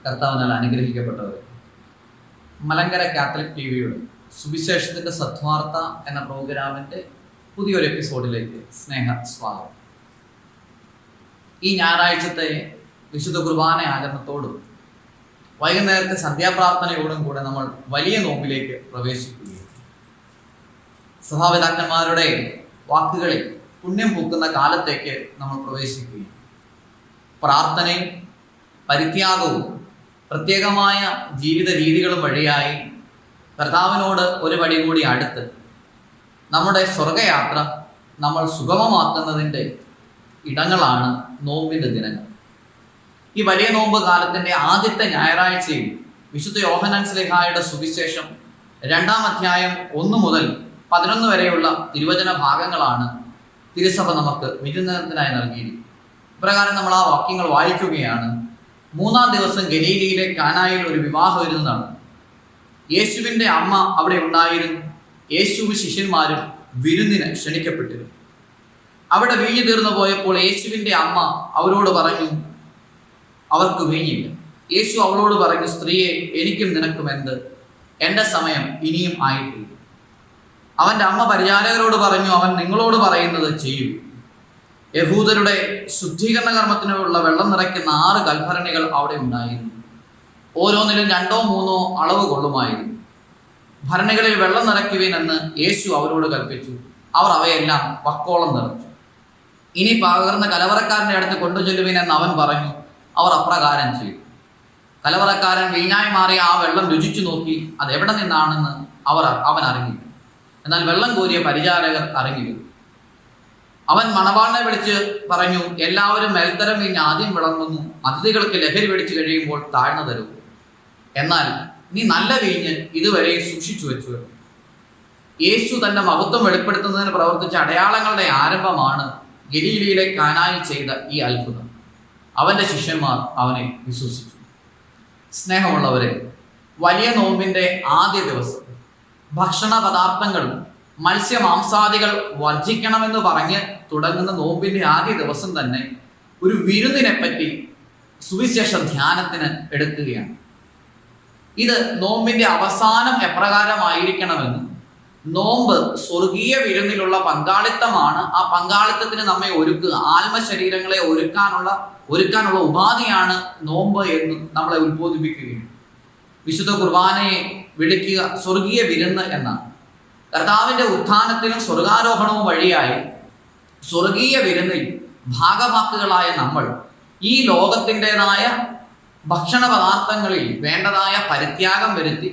കർത്താവിനാൽ അനുഗ്രഹിക്കപ്പെട്ടവർ, മലങ്കര കാത്തലിക് ടിവിയുടെ സുവിശേഷത്തിൻ്റെ സദ്വാർത്ത എന്ന പ്രോഗ്രാമിൻ്റെ പുതിയൊരു എപ്പിസോഡിലേക്ക് സ്വാഗതം. ഈ ഞായറാഴ്ചത്തെ വിശുദ്ധ കുർബാന ആചരണത്തോടും വൈകുന്നേരത്തെ സന്ധ്യാപ്രാർത്ഥനയോടും കൂടെ നമ്മൾ വലിയ നോമ്പിലേക്ക് പ്രവേശിക്കുകയും സഭാപിതാക്കന്മാരുടെ വാക്കുകളിൽ പുണ്യം പൂക്കുന്ന കാലത്തേക്ക് നമ്മൾ പ്രവേശിക്കുകയും പ്രാർത്ഥനയും പരിത്യാഗവും പ്രത്യേകമായ ജീവിത രീതികളും വഴിയായി കർത്താവിനോട് ഒരു പടി കൂടി അടുത്ത് നമ്മുടെ സ്വർഗയാത്ര നമ്മൾ സുഗമമാക്കുന്നതിൻ്റെ ഇടങ്ങളാണ് നോമ്പിൻ്റെ ദിനങ്ങൾ. ഈ വലിയ നോമ്പ് കാലത്തിൻ്റെ ആദ്യത്തെ ഞായറാഴ്ചയിൽ വിശുദ്ധ യോഹന്നാൻ ശ്ലീഹായുടെ സുവിശേഷം 2-ാം അധ്യായം 1 മുതൽ 11 വരെയുള്ള തിരുവചന ഭാഗങ്ങളാണ് തിരുസഭ നമുക്ക് വിചിന്തനത്തിനായി നൽകിയിരിക്കുന്നത്. ഇപ്രകാരം നമ്മൾ ആ വാക്യങ്ങൾ വായിക്കുകയാണ്. 3-ാം ദിവസം ഗലീലയിലെ കാനായിൽ ഒരു വിവാഹ വിരുന്ന് നടന്നു. യേശുവിൻ്റെ അമ്മ അവിടെ ഉണ്ടായിരുന്നു. യേശുവും ശിഷ്യന്മാരും വിരുന്നിന് ക്ഷണിക്കപ്പെട്ടിരുന്നു. അവിടെ വീഞ്ഞു തീർന്നു പോയപ്പോൾ യേശുവിൻ്റെ അമ്മ അവരോട് പറഞ്ഞു, അവർക്ക് വീഞ്ഞില്ല. യേശു അവളോട് പറഞ്ഞു, സ്ത്രീയെ, എനിക്കും നിനക്കും എന്ത്? എൻ്റെ സമയം ഇനിയും ആയിട്ടില്ല. അവൻ്റെ അമ്മ പരിചാരകരോട് പറഞ്ഞു, അവൻ നിങ്ങളോട് പറയുന്നത് ചെയ്യൂ. യഹൂദരുടെ ശുദ്ധീകരണ കർമ്മത്തിനുള്ള വെള്ളം നിറയ്ക്കുന്ന 6 കൽഭരണികൾ അവിടെ ഉണ്ടായിരുന്നു. ഓരോന്നിലും 2-3 അളവ് കൊള്ളുമായിരുന്നു. ഭരണികളിൽ വെള്ളം നിറയ്ക്കുവിൻ എന്ന് യേശു അവരോട് കൽപ്പിച്ചു. അവർ അവയെല്ലാം വക്കോളം നിറച്ചു. ഇനി പകർന്ന കലവറക്കാരൻ്റെ അടുത്ത് കൊണ്ടുചെല്ലുവിൻ എന്ന് അവൻ പറഞ്ഞു. അവർ അപ്രകാരം ചെയ്തു. കലവറക്കാരൻ വീഞ്ഞായി മാറിയ ആ വെള്ളം രുചിച്ചു നോക്കി അത് എവിടെ നിന്നാണെന്ന് അവൻ അറിഞ്ഞില്ല. എന്നാൽ വെള്ളം കോരിയ പരിചാരകർ അറിഞ്ഞില്ല. അവൻ മണവാളിനെ വിളിച്ച് പറഞ്ഞു, എല്ലാവരും മേൽത്തരം വീഞ്ഞ് ആദ്യം വിളമ്പുന്നു, അതിഥികൾക്ക് ലഹരി പിടിച്ചു കഴിയുമ്പോൾ താഴ്ന്നു തരും. എന്നാൽ നീ നല്ല വീഞ്ഞ് ഇതുവരെയും സൂക്ഷിച്ചു വെച്ചു. യേശു തന്റെ മഹത്വം വെളിപ്പെടുത്തുന്നതിന് പ്രവർത്തിച്ച അടയാളങ്ങളുടെ ആരംഭമാണ് ഗലീലയിലെ കാനായിൽ ചെയ്ത ഈ അത്ഭുതം. അവന്റെ ശിഷ്യന്മാർ അവനെ വിശ്വസിച്ചു. സ്നേഹമുള്ളവരെ, വലിയ നോമ്പിന്റെ ആദ്യ ദിവസം ഭക്ഷണ പദാർത്ഥങ്ങളും മത്സ്യമാംസാദികൾ വർജിക്കണമെന്ന് പറഞ്ഞ് തുടങ്ങുന്ന നോമ്പിന്റെ ആദ്യ ദിവസം തന്നെ ഒരു വിരുന്നിനെ പറ്റി സുവിശേഷ ധ്യാനത്തിന് എടുക്കുകയാണ്. ഇത് നോമ്പിന്റെ അവസാനം എപ്രകാരമായിരിക്കണമെന്നും നോമ്പ് സ്വർഗീയ വിരുന്നിലുള്ള പങ്കാളിത്തമാണ്. ആ പങ്കാളിത്തത്തിന് നമ്മെ ഒരുക്കുക, ആത്മശരീരങ്ങളെ ഒരുക്കാനുള്ള ഉപാധിയാണ് നോമ്പ് എന്ന് നമ്മളെ ഉത്ബോധിപ്പിക്കുകയാണ്. വിശുദ്ധ കുർബാനയെ വിളിക്കുക സ്വർഗീയ വിരുന്ന് എന്നാണ്. കർത്താവിൻ്റെ ഉത്ഥാനത്തിലും സ്വർഗാരോഹണവും വഴിയായി സ്വർഗീയ വിരുന്നിൽ ഭാഗഭാക്കുകളായ നമ്മൾ ഈ ലോകത്തിൻ്റെതായ ഭക്ഷണ പദാർത്ഥങ്ങളിൽ വേണ്ടതായ പരിത്യാഗം വരുത്തി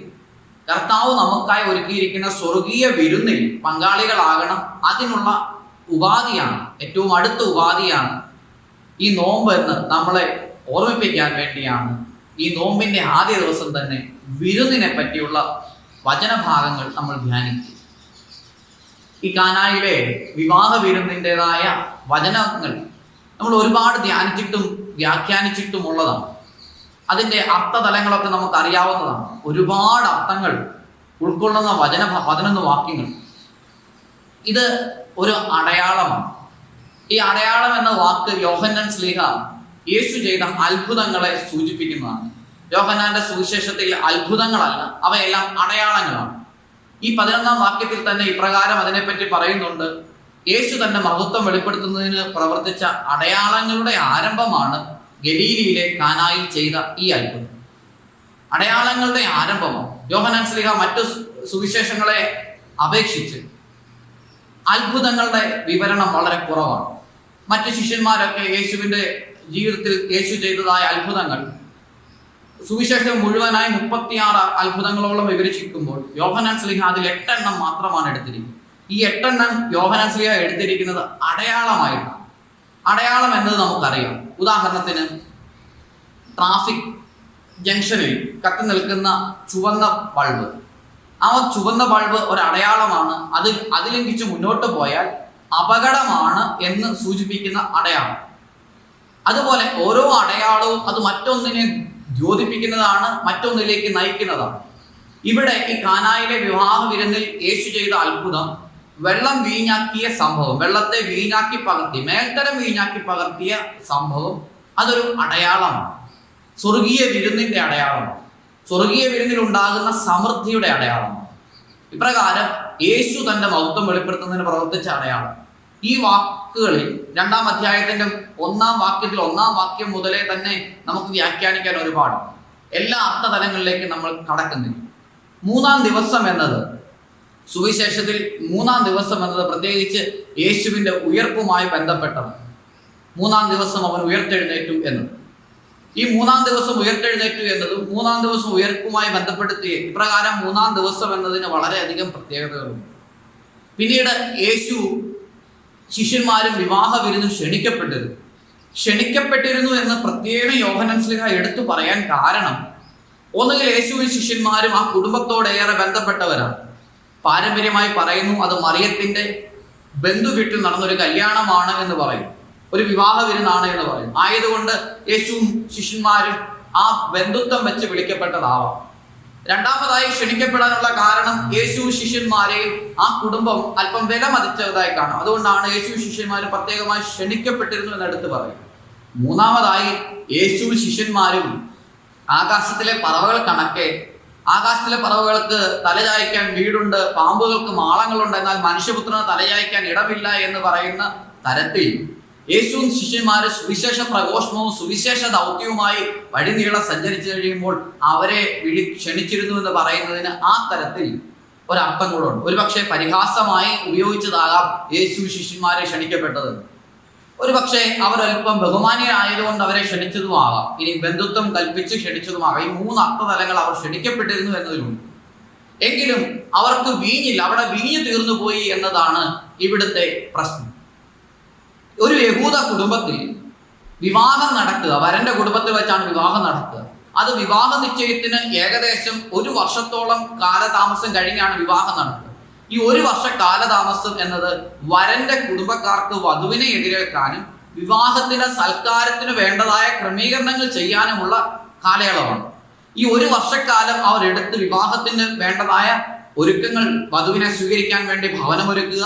കർത്താവ് നമുക്കായി ഒരുക്കിയിരിക്കുന്ന സ്വർഗീയ വിരുന്നിൽ പങ്കാളികളാകണം. അതിനുള്ള ഉപാധിയാണ്, ഏറ്റവും അടുത്ത ഉപാധിയാണ് ഈ നോമ്പ് എന്ന് നമ്മളെ ഓർമ്മിപ്പിക്കാൻ വേണ്ടിയാണ് ഈ നോമ്പിൻ്റെ ആദ്യ ദിവസം തന്നെ വിരുന്നിനെ പറ്റിയുള്ള വചനഭാഗങ്ങൾ നമ്മൾ ധ്യാനിക്കും. ഈ കാനായിലെ വിവാഹ വിരുന്നിൻ്റെതായ വചനങ്ങൾ നമ്മൾ ഒരുപാട് ധ്യാനിച്ചിട്ടും വ്യാഖ്യാനിച്ചിട്ടും ഉള്ളതാണ്. അതിൻ്റെ അർത്ഥതലങ്ങളൊക്കെ നമുക്ക് അറിയാവുന്നതാണ്. ഒരുപാട് അർത്ഥങ്ങൾ ഉൾക്കൊള്ളുന്ന 11 വാക്യങ്ങൾ. ഇത് ഒരു അടയാളമാണ്. ഈ അടയാളം എന്ന വാക്ക് യോഹന്നാൻ ശ്ലീഹ യേശു ചെയ്ത അത്ഭുതങ്ങളെ സൂചിപ്പിക്കുന്നതാണ്. യോഹന്നാന്റെ സുവിശേഷത്തിൽ അത്ഭുതങ്ങളല്ല, അവയെല്ലാം അടയാളങ്ങളാണ്. ഈ 11-ാം വാക്യത്തിൽ തന്നെ ഇപ്രകാരം അതിനെപ്പറ്റി പറയുന്നുണ്ട്. യേശു തന്റെ മഹത്വം വെളിപ്പെടുത്തുന്നതിന് പ്രവർത്തിച്ച അടയാളങ്ങളുടെ ആരംഭമാണ് ഗലീലയിലെ കാനായിൽ ചെയ്ത ഈ അത്ഭുതം. അടയാളങ്ങളുടെ ആരംഭമാണ്. യോഹന്നാൻ ശ്ലീഹ മറ്റു സുവിശേഷങ്ങളെ അപേക്ഷിച്ച് അത്ഭുതങ്ങളുടെ വിവരണം വളരെ കുറവാണ്. മറ്റു ശിഷ്യന്മാരൊക്കെ യേശുവിൻ്റെ ജീവിതത്തിൽ യേശു ചെയ്തതായ അത്ഭുതങ്ങൾ സുവിശേഷം മുഴുവനായി 36 അത്ഭുതങ്ങളോളം വിവരിച്ചിരിക്കുമ്പോൾ യോഹന്നാൻ ശ്ലീഹ അതിൽ 8 എണ്ണം മാത്രമാണ് എടുത്തിരിക്കുന്നത്. ഈ 8 എണ്ണം യോഹന്നാൻ ശ്ലീഹ എടുത്തിരിക്കുന്നത് അടയാളമായിട്ടാണ്. അടയാളം എന്നത് നമുക്കറിയാം. ഉദാഹരണത്തിന് ട്രാഫിക് ജംഗ്ഷനിൽ കത്തി നിൽക്കുന്ന ചുവന്ന ബൾബ്. ആ ചുവന്ന ബൾബ് ഒരു അടയാളമാണ്. അതിലംഘിച്ച് മുന്നോട്ട് പോയാൽ അപകടമാണ് എന്ന് സൂചിപ്പിക്കുന്ന അടയാളം. അതുപോലെ ഓരോ അടയാളവും അത് മറ്റൊന്നിനെ ദ്യോതിപ്പിക്കുന്നതാണ്, മറ്റൊന്നിലേക്ക് നയിക്കുന്നതാണ്. ഇവിടെ ഈ കാനായിലെ വിവാഹ വിരുന്നിൽ യേശു ചെയ്ത അത്ഭുതം വെള്ളം വീഞ്ഞാക്കിയ സംഭവം, വെള്ളത്തെ വീഞ്ഞാക്കി പകർത്തി, മേൽത്തരം വീഞ്ഞാക്കി പകർത്തിയ സംഭവം, അതൊരു അടയാളമാണ്. സ്വർഗീയ വിരുന്നിന്റെ അടയാളമാണ്. സ്വർഗീയ വിരുന്നിൽ ഉണ്ടാകുന്ന സമൃദ്ധിയുടെ അടയാളമാണ്. ഇപ്രകാരം യേശു തന്റെ മഹത്വം വെളിപ്പെടുത്തുന്നതിന് പ്രവർത്തിച്ച അടയാളം. ഈ വാക്കുകളിൽ 2-ാം അധ്യായത്തിന്റെ 1-ാം വാക്യത്തിൽ 1-ാം വാക്യം മുതലേ തന്നെ നമുക്ക് വ്യാഖ്യാനിക്കാൻ ഒരുപാട്. എല്ലാ അർത്ഥതലങ്ങളിലേക്കും നമ്മൾ കടക്കുന്നില്ല. 3-ാം ദിവസം എന്നത് സുവിശേഷത്തിൽ 3-ാം ദിവസം എന്നത് പ്രത്യേകിച്ച് യേശുവിന്റെ ഉയർപ്പുമായി ബന്ധപ്പെട്ടത്. 3-ാം ദിവസം അവൻ ഉയർത്തെഴുന്നേറ്റു എന്നത്. ഈ 3-ാം ദിവസം ഉയർത്തെഴുന്നേറ്റു എന്നതും 3-ാം ദിവസം ഉയർപ്പുമായി ബന്ധപ്പെടുത്തി ഇപ്രകാരം 3-ാം ദിവസം എന്നതിന് വളരെയധികം പ്രത്യേകതകളുണ്ട്. പിന്നീട് യേശു ശിഷ്യന്മാരും വിവാഹ വിരുന്നും ക്ഷണിക്കപ്പെട്ടിരുന്നു എന്ന് പ്രത്യേകം യോഹന്നാൻ ശ്ലീഹ എടുത്തു പറയാൻ കാരണം, ഒന്നുകിൽ യേശുവും ശിഷ്യന്മാരും ആ കുടുംബത്തോടേറെ ബന്ധപ്പെട്ടവരാണ്. പാരമ്പര്യമായി പറയുന്നു അത് മറിയത്തിന്റെ ബന്ധു വീട്ടിൽ നടന്നൊരു കല്യാണമാണ് എന്ന് പറയും, ഒരു വിവാഹ വിരുന്നാണ് എന്ന് പറയും. ആയതുകൊണ്ട് യേശുവും ശിഷ്യന്മാരും ആ ബന്ധുത്വം വെച്ച് വിളിക്കപ്പെട്ടതാവാം. രണ്ടാമതായി ക്ഷണിക്കപ്പെടാനുള്ള കാരണം യേശു ശിഷ്യന്മാരെയും ആ കുടുംബം അല്പം വില മതിച്ചതായി കാണാം. അതുകൊണ്ടാണ് യേശു ശിഷ്യന്മാരും പ്രത്യേകമായി ക്ഷണിക്കപ്പെട്ടിരുന്നു എന്നെടുത്ത് പറയും. മൂന്നാമതായി യേശു ശിഷ്യന്മാരും ആകാശത്തിലെ പറവകൾ കണക്കെ, ആകാശത്തിലെ പറവകൾക്ക് തലചായ്ക്കാൻ വീടുണ്ട്, പാമ്പുകൾക്ക് മാളങ്ങളുണ്ട്, എന്നാൽ മനുഷ്യപുത്രന് തലചായ്ക്കാൻ ഇടമില്ല എന്ന് പറയുന്ന തരത്തിൽ യേശുവും ശിഷ്യന്മാര് സുവിശേഷ പ്രഘോഷണവും സുവിശേഷ ദൗത്യവുമായി വഴിനീളം സഞ്ചരിച്ചു കഴിയുമ്പോൾ അവരെ ക്ഷണിച്ചിരുന്നു എന്ന് പറയുന്നതിന് ആ തരത്തിൽ ഒരർത്ഥം കൂടെ ഉണ്ട്. ഒരുപക്ഷെ പരിഹാസമായി ഉപയോഗിച്ചതാകാം യേശു ശിഷ്യന്മാരെ ക്ഷണിക്കപ്പെട്ടത്. ഒരുപക്ഷെ അവരല്പം ബഹുമാനീയരായതുകൊണ്ട് അവരെ ക്ഷണിച്ചതുമാകാം. ഇനി ബന്ധുത്വം കൽപ്പിച്ച് ക്ഷണിച്ചതുമാകാം. ഈ 3 അർത്ഥതലങ്ങൾ അവർ ക്ഷണിക്കപ്പെട്ടിരുന്നു എന്നതിലുണ്ട്. എങ്കിലും അവർക്ക് വീഞ്ഞില്ല, അവിടെ വീഞ്ഞ് തീർന്നു പോയി എന്നതാണ് ഇവിടുത്തെ പ്രശ്നം. ഒരു യഹൂദ കുടുംബത്തിൽ വിവാഹം നടക്കുക, വരന്റെ കുടുംബത്തിൽ വെച്ചാണ് വിവാഹം നടക്കുക. അത് വിവാഹ നിശ്ചയത്തിന് ഏകദേശം 1 വർഷത്തോളം കാലതാമസം കഴിഞ്ഞാണ് വിവാഹം നടക്കുക. ഈ 1 വർഷ കാലതാമസം എന്നത് വരന്റെ കുടുംബക്കാർക്ക് വധുവിനെ എതിരേൽക്കാനും വിവാഹത്തിന്റെ സൽക്കാരത്തിന് വേണ്ടതായ ക്രമീകരണങ്ങൾ ചെയ്യാനുമുള്ള കാലയളവാണ്. ഈ 1 വർഷക്കാലം അവരെടുത്ത് വിവാഹത്തിന് വേണ്ടതായ ഒരുക്കങ്ങൾ, വധുവിനെ സ്വീകരിക്കാൻ വേണ്ടി ഭവനമൊരുക്കുക,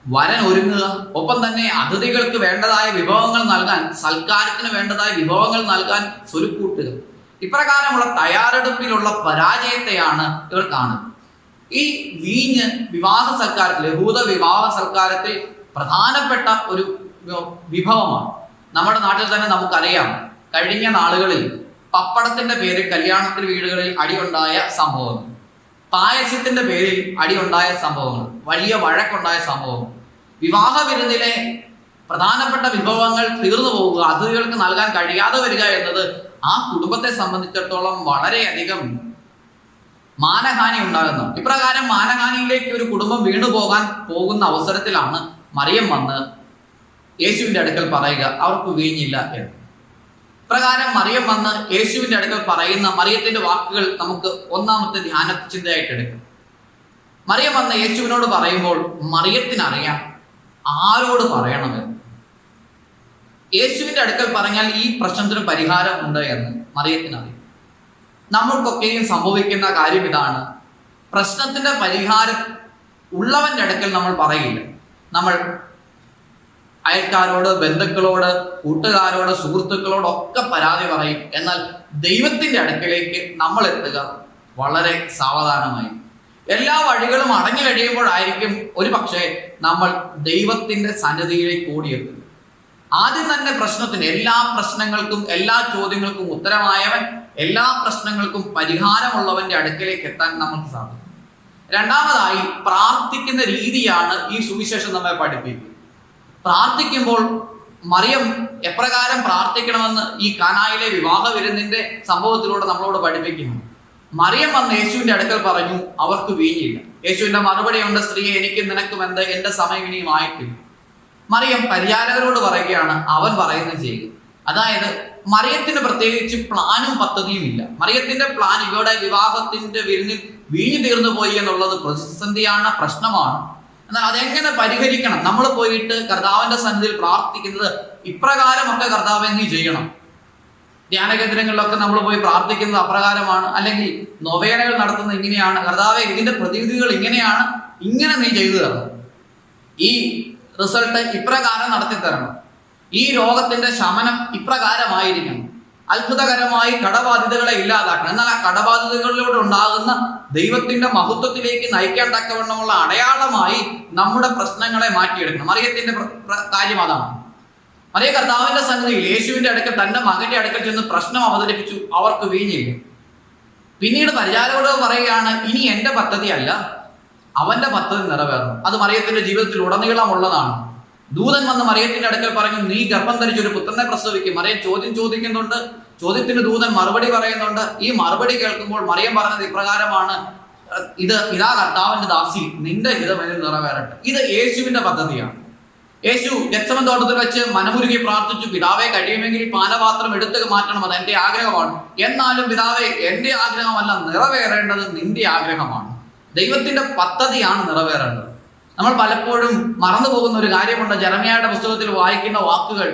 വരൻ ഒരുങ്ങുക, ഒപ്പം തന്നെ അതിഥികൾക്ക് വേണ്ടതായ വിഭവങ്ങൾ നൽകാൻ, സൽക്കാരത്തിന് വേണ്ടതായ വിഭവങ്ങൾ നൽകാൻ സ്വരുക്കൂട്ടുക. ഇപ്രകാരമുള്ള തയ്യാറെടുപ്പിലുള്ള പരാജയത്തെയാണ് ഇവർ കാണുന്നത്. ഈ വീഞ്ഞ് വിവാഹ സൽക്കാരത്തിൽ, യഹൂദ വിവാഹ സൽക്കാരത്തിൽ പ്രധാനപ്പെട്ട ഒരു വിഭവമാണ്. നമ്മുടെ നാട്ടിൽ തന്നെ നമുക്കറിയാം, കഴിഞ്ഞ നാളുകളിൽ പപ്പടത്തിന്റെ പേരിൽ കല്യാണത്തിൽ വീടുകളിൽ അടിയുണ്ടായ സംഭവങ്ങൾ, പായസത്തിന്റെ പേരിൽ അടിയുണ്ടായ സംഭവങ്ങൾ, വലിയ വഴക്കുണ്ടായ സംഭവങ്ങൾ, വിവാഹ വിരുന്നിലെ പ്രധാനപ്പെട്ട വിഭവങ്ങൾ തീർന്നു പോവുക, അതിഥികൾക്ക് നൽകാൻ കഴിയാതെ വരിക എന്നത് ആ കുടുംബത്തെ സംബന്ധിച്ചിടത്തോളം വളരെയധികം മാനഹാനി ഉണ്ടാകുന്നു. ഇപ്രകാരം മാനഹാനിയിലേക്ക് ഒരു കുടുംബം വീണുപോകാൻ പോകുന്ന അവസരത്തിലാണ് മറിയം വന്ന് യേശുവിന്റെ അടുക്കൽ പറയുക അവർക്ക് വീഞ്ഞില്ല എന്ന്. പ്രകാരം മറിയം വന്ന് യേശുവിന്റെ അടുക്കൽ പറയുന്ന മറിയത്തിന്റെ വാക്കുകൾ നമുക്ക് ഒന്നാമത്തെ ധ്യാന ചിന്തയായിട്ട് എടുക്കാം. മറിയം വന്ന് യേശുവിനോട് പറയുമ്പോൾ മറിയത്തിനറിയാം ആരോട് പറയണമെന്ന്. യേശുവിന്റെ അടുക്കൽ പറഞ്ഞാൽ ഈ പ്രശ്നത്തിന് പരിഹാരം ഉണ്ട് എന്ന് മറിയത്തിനറിയാം. നമ്മൾക്കൊക്കെയും സംഭവിക്കുന്ന കാര്യം ഇതാണ്, പ്രശ്നത്തിന്റെ പരിഹാരം ഉള്ളവന്റെ അടുക്കൽ നമ്മൾ പറയില്ല. നമ്മൾ അയൽക്കാരോട്, ബന്ധുക്കളോട്, കൂട്ടുകാരോട്, സുഹൃത്തുക്കളോടൊക്കെ പരാതി പറയും. എന്നാൽ ദൈവത്തിന്റെ അടുക്കലേക്ക് നമ്മൾ എത്തുക വളരെ സാവധാനമായി. എല്ലാ വഴികളും അടഞ്ഞു കഴിയുമ്പോഴായിരിക്കും ഒരു പക്ഷേ നമ്മൾ ദൈവത്തിന്റെ സന്നിധിയിലേക്ക് ഓടിയെത്തുക. ആദ്യം തന്നെ പ്രശ്നത്തിന്, എല്ലാ പ്രശ്നങ്ങൾക്കും എല്ലാ ചോദ്യങ്ങൾക്കും ഉത്തരമായവൻ, എല്ലാ പ്രശ്നങ്ങൾക്കും പരിഹാരമുള്ളവന്റെ അടുക്കലേക്ക് എത്താൻ നമുക്ക് സാധിക്കും. രണ്ടാമതായി പ്രാർത്ഥിക്കുന്ന രീതിയാണ് ഈ സുവിശേഷം നമ്മെ പഠിപ്പിക്കുന്നത്. പ്രാർത്ഥിക്കുമ്പോൾ മറിയം എപ്രകാരം പ്രാർത്ഥിക്കണമെന്ന് ഈ കാനായിലെ വിവാഹ വിരുന്നിന്റെ സംഭവത്തിലൂടെ നമ്മളോട് പഠിപ്പിക്കുന്നു. മറിയം വന്ന് യേശുവിന്റെ അടുക്കൽ പറഞ്ഞു അവർക്ക് വീഞ്ഞില്ല. യേശുവിന്റെ മറുപടിയുണ്ട്, സ്ത്രീയെ എനിക്കും നിനക്കും എന്ത്, എന്റെ സമയം ഇനിയും ആയിട്ടില്ല. മറിയം പരിചാരകരോട് പറയുകയാണ് അവൻ പറയുന്നത് ചെയ്യുക. അതായത് മറിയത്തിന് പ്രത്യേകിച്ച് പ്ലാനും പദ്ധതിയും ഇല്ല. മറിയത്തിന്റെ പ്ലാൻ ഇവിടെ വിവാഹത്തിന്റെ വിരുന്നിൽ വീഞ്ഞു തീർന്നു പോയി എന്നുള്ളത് പ്രതിസന്ധിയാണ്, പ്രശ്നമാണ്. എന്നാൽ അതെങ്ങനെ പരിഹരിക്കണം? നമ്മൾ പോയിട്ട് കർത്താവിന്റെ സന്നിധിയിൽ പ്രാർത്ഥിക്കുന്നത് ഇപ്രകാരമൊക്കെ കർത്താവെ നീ ചെയ്യണം. ധ്യാന കേന്ദ്രങ്ങളിലൊക്കെ നമ്മൾ പോയി പ്രാർത്ഥിക്കുന്നത് അപ്രകാരമാണ്, അല്ലെങ്കിൽ നൊവേനകൾ നടത്തുന്നത് ഇങ്ങനെയാണ്, കർത്താവെ ഇതിന്റെ പ്രതിവിധികൾ ഇങ്ങനെയാണ്, ഇങ്ങനെ നീ ചെയ്തു തരണം, ഈ റിസൾട്ട് ഇപ്രകാരം നടത്തി തരണം, ഈ രോഗത്തിന്റെ ശമനം ഇപ്രകാരമായിരിക്കണം, അത്ഭുതകരമായി കടബാധ്യതകളെ ഇല്ലാതാക്കണം. എന്നാൽ ആ കടബാധ്യതകളിലൂടെ ഉണ്ടാകുന്ന ദൈവത്തിന്റെ മഹത്വത്തിലേക്ക് നയിക്കാൻ തക്കവണ്ണമുള്ള അടയാളമായി നമ്മുടെ പ്രശ്നങ്ങളെ മാറ്റിയെടുക്കണം. മറിയത്തിന്റെ കാര്യം അതാണ്. മറിയ കർത്താവിന്റെ സന്നിധിയിൽ യേശുവിന്റെ അടുക്കൽ തന്റെ മകന്റെ അടുക്കൽ ചെന്ന് പ്രശ്നം അവതരിപ്പിച്ചു. അവർക്ക് വീഞ്ഞില്ല. പിന്നീട് പരിചാരകരോട് പറയുകയാണ്, ഇനി എന്റെ പദ്ധതി അല്ല, അവന്റെ പദ്ധതി നിറവേറണം. അത് മറിയത്തിന്റെ ജീവിതത്തിൽ ഉടനീളം ഉള്ളതാണ്. ദൂതൻ വന്ന് മറിയത്തിന്റെ അടുക്കൽ പറഞ്ഞു, നീ ഗർഭം ധരിച്ച് ഒരു പുത്രനെ പ്രസവിക്കും. മറിയം ചോദ്യം ചോദിക്കുന്നുണ്ട്. ചോദ്യത്തിന് ദൂതൻ മറുപടി പറയുന്നുണ്ട്. ഈ മറുപടി കേൾക്കുമ്പോൾ മറിയം പറഞ്ഞത് ഇപ്രകാരമാണ്, ഇതാ കർത്താവിന്റെ ദാസി, നിന്റെ ഹിതം എന്നിൽ നിറവേറട്ടെ. ഇത് യേശുവിന്റെ പദ്ധതിയാണ്. യേശു ഗെത്സമൻ തോട്ടത്തിൽ വെച്ച് മനമുരുകി പ്രാർത്ഥിച്ചു, പിതാവെ കഴിയുമെങ്കിൽ ഈ പാനപാത്രം എടുത്തു മാറ്റണം, അത് എന്റെ ആഗ്രഹമാണ്. എന്നാലും പിതാവെ, എന്റെ ആഗ്രഹമല്ല നിറവേറേണ്ടത്, നിന്റെ ആഗ്രഹമാണ്. ദൈവത്തിന്റെ പദ്ധതിയാണ് നിറവേറേണ്ടത്. നമ്മൾ പലപ്പോഴും മറന്നു പോകുന്ന ഒരു കാര്യമുണ്ട്. ജെറമ്യായുടെ പുസ്തകത്തിൽ വായിക്കുന്ന വാക്കുകൾ,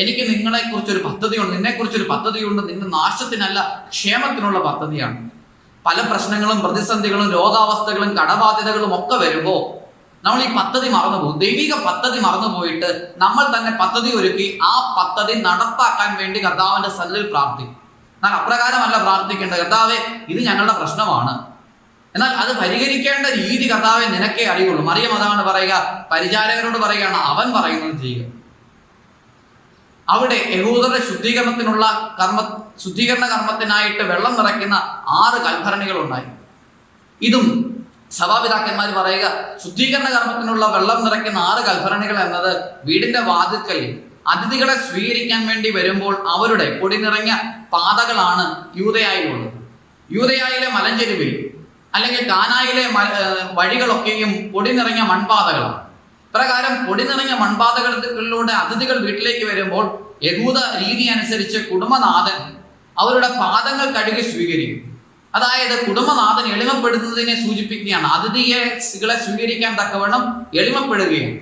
എനിക്ക് നിങ്ങളെക്കുറിച്ചൊരു പദ്ധതിയുണ്ട്, നിന്നെക്കുറിച്ചൊരു പദ്ധതിയുണ്ട്, നിന്റെ നാശത്തിനല്ല ക്ഷേമത്തിനുള്ള പദ്ധതിയാണ്. പല പ്രശ്നങ്ങളും പ്രതിസന്ധികളും രോഗാവസ്ഥകളും കടബാധ്യതകളും ഒക്കെ വരുമ്പോൾ നമ്മൾ ഈ പദ്ധതി മറന്നുപോകും. ദൈവിക പദ്ധതി മറന്നുപോയിട്ട് നമ്മൾ തന്നെ പദ്ധതി ഒരുക്കി ആ പദ്ധതി നടപ്പാക്കാൻ വേണ്ടി കർത്താവിന്റെ സന്നിധിയിൽ പ്രാർത്ഥിക്കും. എന്നാൽ അപ്രകാരമല്ല പ്രാർത്ഥിക്കേണ്ടത്. കർത്താവെ, ഇത് ഞങ്ങളുടെ പ്രശ്നമാണ്, എന്നാൽ അത് പരിഹരിക്കേണ്ട രീതി കർത്താവെ നിനക്കേ അറിയുള്ളൂ. മറിയം അതാണ് പറയുക, പരിചാരകരോട് പറയുകയാണ്, അവൻ പറയുന്നത് ചെയ്യുക. അവിടെ യഹൂദരുടെ ശുദ്ധീകരണ കർമ്മത്തിനായിട്ട് വെള്ളം നിറയ്ക്കുന്ന 6 കൽഭരണികൾ ഉണ്ടായി. ഇതും സഭാപിതാക്കന്മാർ പറയുക, ശുദ്ധീകരണ കർമ്മത്തിനുള്ള വെള്ളം നിറയ്ക്കുന്ന 6 കൽഭരണികൾ എന്നത് വീടിന്റെ വാതിൽക്കൽ അതിഥികളെ സ്വീകരിക്കാൻ വേണ്ടി വരുമ്പോൾ അവരുടെ പൊടി നിറഞ്ഞ പാതകളാണ് യൂദയായിലുള്ളത്. യൂദയായിലെ മലഞ്ചെരുവിൽ അല്ലെങ്കിൽ കാനായിലെ വഴികളൊക്കെയും പൊടി നിറഞ്ഞ മൺപാതകളാണ്. പ്രകാരം പൊടി നിറഞ്ഞ മൺപാതകളിലൂടെ അതിഥികൾ വീട്ടിലേക്ക് വരുമ്പോൾ യഹൂദ രീതി അനുസരിച്ച് കുടുംബനാഥൻ അവരുടെ പാദങ്ങൾ കഴുകി സ്വീകരിക്കും. അതായത് കുടുംബനാഥൻ എളിമപ്പെടുന്നതിനെ സൂചിപ്പിക്കുകയാണ്. അതിഥികളെ സ്വീകരിക്കാൻ തക്കവണ്ണം എളിമപ്പെടുകയാണ്.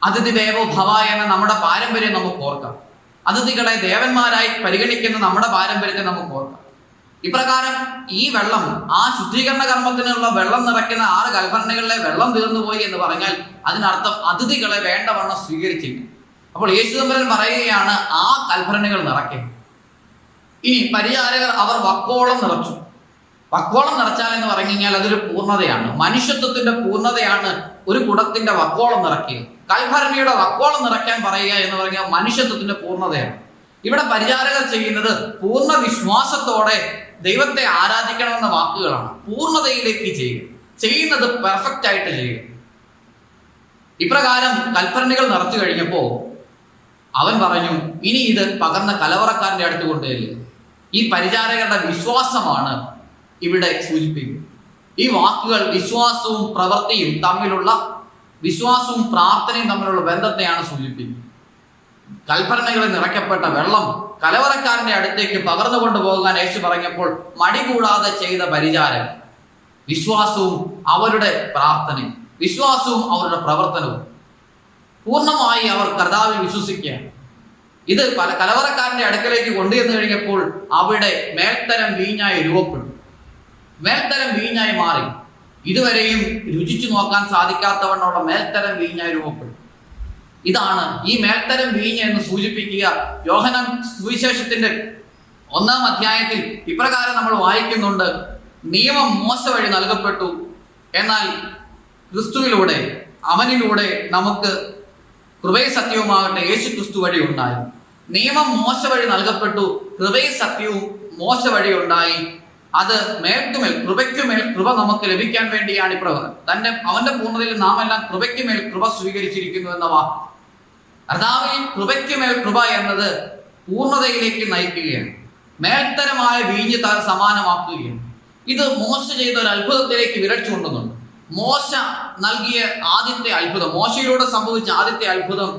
അതിഥി ദേവോ ഭവ എന്ന നമ്മുടെ പാരമ്പര്യം നമുക്ക് ഓർക്കാം. അതിഥികളെ ദേവന്മാരായി പരിഗണിക്കുന്ന നമ്മുടെ പാരമ്പര്യത്തെ നമുക്ക് ഓർക്കാം. ഇപ്രകാരം ഈ വെള്ളം, ആ ശുദ്ധീകരണ കർമ്മത്തിനുള്ള വെള്ളം നിറയ്ക്കുന്ന 6 കൽഭരണികളിലെ വെള്ളം തീർന്നുപോയി എന്ന് പറഞ്ഞാൽ അതിനർത്ഥം അതിഥികളെ വേണ്ടവണ്ണം സ്വീകരിച്ചില്ല. അപ്പോൾ യേശു തമ്പുരാൻ പറയുകയാണ്, ആ കൽഭരണികൾ നിറയ്ക്കും. ഇനി പരിചാരകർ അവർ വക്കോളം നിറച്ചു. വക്കോളം നിറച്ചാൽ എന്ന് പറഞ്ഞു കഴിഞ്ഞാൽ അതൊരു പൂർണ്ണതയാണ്. മനുഷ്യത്വത്തിന്റെ പൂർണ്ണതയാണ് ഒരു കുടത്തിന്റെ വക്കോളം നിറയ്ക്കുക. കൽഭരണിയുടെ വക്കോളം നിറയ്ക്കാൻ പറയുക എന്ന് പറഞ്ഞാൽ മനുഷ്യത്വത്തിന്റെ പൂർണ്ണതയാണ്. ഇവിടെ പരിചാരകർ ചെയ്യുന്നത് പൂർണ്ണ വിശ്വാസത്തോടെ ദൈവത്തെ ആരാധിക്കണമെന്ന വാക്കുകളാണ്. പൂർണ്ണതയിലേക്ക് ചെയ്യുന്നത് പെർഫെക്റ്റ് ആയിട്ട് ചെയ്യുക. ഇപ്രകാരം കൽഭരണികൾ നിറച്ചു കഴിഞ്ഞപ്പോൾ അവൻ പറഞ്ഞു, ഇനി ഇത് പകർന്ന കലവറക്കാരന്റെ അടുത്ത് കൊണ്ടുവരില്ല. ഈ പരിചാരകരുടെ വിശ്വാസമാണ് ഇവിടെ സൂചിപ്പിക്കുന്നത്. ഈ വാക്കുകൾ വിശ്വാസവും പ്രവൃത്തിയും തമ്മിലുള്ള, വിശ്വാസവും പ്രാർത്ഥനയും തമ്മിലുള്ള ബന്ധത്തെയാണ് സൂചിപ്പിക്കുന്നത്. കൽഭരണികളിൽ നിറയ്ക്കപ്പെട്ട വെള്ളം കലവറക്കാരന്റെ അടുത്തേക്ക് പകർന്നു കൊണ്ടുപോകാൻ യേശു പറഞ്ഞപ്പോൾ മടി കൂടാതെ ചെയ്ത പരിചാരകർ, വിശ്വാസവും അവരുടെ പ്രാർത്ഥനയും വിശ്വാസവും അവരുടെ പ്രവർത്തനവും പൂർണ്ണമായി അവർ കർത്താവിൽ വിശ്വസിക്കുകയാണ്. ഇത് കലവറക്കാരന്റെ അടുക്കലേക്ക് കൊണ്ടുവന്നു കഴിഞ്ഞപ്പോൾ അവിടെ മേൽത്തരം വീഞ്ഞായി രൂപപ്പെട്ടു. മേൽത്തരം വീഞ്ഞായി മാറി. ഇതുവരെയും രുചിച്ചു നോക്കാൻ സാധിക്കാത്തവണ്ണമുള്ള മേൽത്തരം വീഞ്ഞായി രൂപപ്പെട്ടു. ഇതാണ് ഈ മേൽത്തരം വീഞ്ഞ് എന്ന് സൂചിപ്പിക്കുക. യോഹന്നാൻ സുവിശേഷത്തിന്റെ 1-ാം അധ്യായത്തിൽ ഇപ്രകാരം നമ്മൾ വായിക്കുന്നുണ്ട്, നിയമം മോശ വഴി നൽകപ്പെട്ടു, എന്നാൽ ക്രിസ്തുവിലൂടെ, അവനിലൂടെ നമുക്ക് കൃപയും സത്യവുമാകട്ടെ യേശു ക്രിസ്തു വഴി ഉണ്ടായി. നിയമം മോശ വഴി നൽകപ്പെട്ടു, കൃപയും സത്യവും മോശ വഴി ഉണ്ടായി. അത് മേൽക്കുമേൽ കൃപയ്ക്കുമേൽ കൃപ നമുക്ക് ലഭിക്കാൻ വേണ്ടിയാണ് അവന്റെ പൂർണ്ണതയിൽ നാം എല്ലാം കൃപയ്ക്കുമേൽ കൃപ സ്വീകരിച്ചിരിക്കുന്നു എന്ന വാക്ക്. കർത്താവിൽ കൃപയ്ക്കുമേൽ കൃപ എന്നത് പൂർണ്ണതയിലേക്ക് നയിക്കുകയാണ്. മേൽത്തരമായ വീഞ്ഞ് സമാനമാക്കുകയാണ്. ഇത് മോശ ചെയ്ത ഒരു അത്ഭുതത്തിലേക്ക് വിരൽ ചൂണ്ടുന്നുണ്ട്. മോശ നൽകിയ ആദ്യത്തെ അത്ഭുതം, മോശയിലൂടെ സംഭവിച്ച ആദ്യത്തെ അത്ഭുതം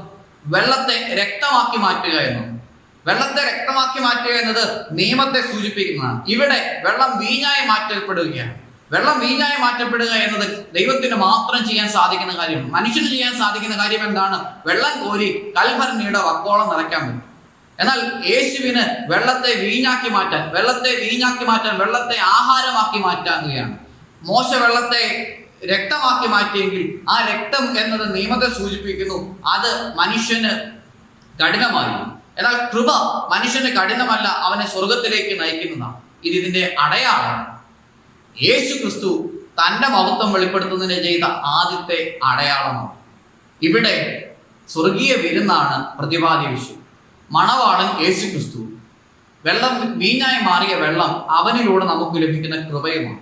വെള്ളത്തെ രക്തമാക്കി മാറ്റുക എന്നത്. വെള്ളത്തെ രക്തമാക്കി മാറ്റുക എന്നത് നിയമത്തെ സൂചിപ്പിക്കുന്നതാണ്. ഇവിടെ വെള്ളം വീഞ്ഞായി മാറ്റപ്പെടുകയാണ്. വെള്ളം വീഞ്ഞായി മാറ്റപ്പെടുക എന്നത് ദൈവത്തിന് മാത്രം ചെയ്യാൻ സാധിക്കുന്ന കാര്യമാണ്. മനുഷ്യന് ചെയ്യാൻ സാധിക്കുന്ന കാര്യം എന്താണ്? വെള്ളം കോരി കൽഭരണിയുടെ വക്കോളം നിറയ്ക്കാൻ പറ്റും. എന്നാൽ യേശുവിന് വെള്ളത്തെ വീഞ്ഞാക്കി മാറ്റാൻ, വെള്ളത്തെ ആഹാരമാക്കി മാറ്റാകുകയാണ്. മോശ വെള്ളത്തെ രക്തമാക്കി മാറ്റിയെങ്കിൽ ആ രക്തം എന്നത് നിയമത്തെ സൂചിപ്പിക്കുന്നു. അത് മനുഷ്യന് കഠിനമായി. എന്നാൽ കൃപ മനുഷ്യന് കഠിനമല്ല, അവനെ സ്വർഗത്തിലേക്ക് നയിക്കുന്നതാണ്. ഇതിന്റെ അടയാളം യേശു ക്രിസ്തു തന്റെ മഹത്വം വെളിപ്പെടുത്തുന്നതിന് ചെയ്ത ആദ്യത്തെ അടയാളമാണ്. ഇവിടെ സ്വർഗീയ വിരുന്നാണ് പ്രതിപാദ്യ വിഷയം. മണവാളൻ യേശു ക്രിസ്തു, വെള്ളം വീഞ്ഞായി മാറിയ വെള്ളം അവനിലൂടെ നമുക്ക് ലഭിക്കുന്ന കൃപയുമാണ്.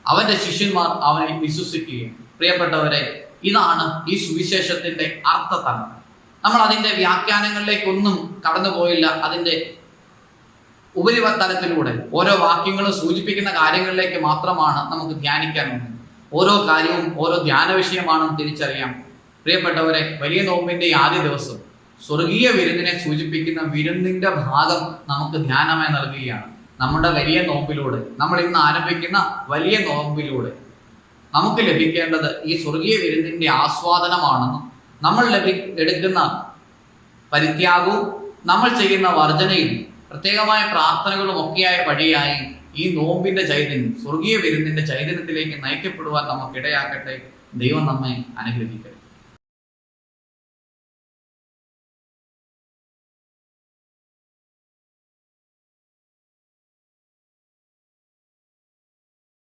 അവന്റെ ശിഷ്യന്മാർ അവനെ വിശ്വസിക്കുകയും. പ്രിയപ്പെട്ടവരെ, ഇതാണ് ഈ സുവിശേഷത്തിന്റെ അർത്ഥതലം. നമ്മൾ അതിന്റെ വ്യാഖ്യാനങ്ങളിലേക്കൊന്നും കടന്നു പോയില്ല. അതിന്റെ ഉപരിതലത്തിലൂടെ ഓരോ വാക്യങ്ങളും സൂചിപ്പിക്കുന്ന കാര്യങ്ങളിലേക്ക് മാത്രമാണ് നമുക്ക് ധ്യാനിക്കാനുള്ളത്. ഓരോ കാര്യവും ഓരോ ധ്യാന വിഷയമാണെന്ന് തിരിച്ചറിയാം. പ്രിയപ്പെട്ടവരെ, വലിയ നോമ്പിന്റെ ആദ്യ ദിവസം സ്വർഗീയ വിരുന്നിനെ സൂചിപ്പിക്കുന്ന വിരുന്നിന്റെ ഭാഗം നമുക്ക് ധ്യാനമായി നൽകുകയാണ്. നമ്മുടെ വലിയ നോമ്പിലൂടെ, നമ്മൾ ഇന്ന് ആരംഭിക്കുന്ന വലിയ നോമ്പിലൂടെ നമുക്ക് ലഭിക്കേണ്ടത് ഈ സ്വർഗീയ വിരുന്നിന്റെ ആസ്വാദനമാണെന്നും നമ്മൾ എടുക്കുന്ന പരിത്യാഗവും നമ്മൾ ചെയ്യുന്ന വർജനയും പ്രത്യേകമായ പ്രാർത്ഥനകളും ഒക്കെയായ വഴിയായി ഈ നോമ്പിന്റെ ചൈതന്യം, സ്വർഗീയ വിരുന്നിന്റെ ചൈതന്യത്തിലേക്ക് നയിക്കപ്പെടുവാൻ നമുക്കിടയാക്കട്ടെ. ദൈവം നമ്മെ അനുഗ്രഹിക്കട്ടെ.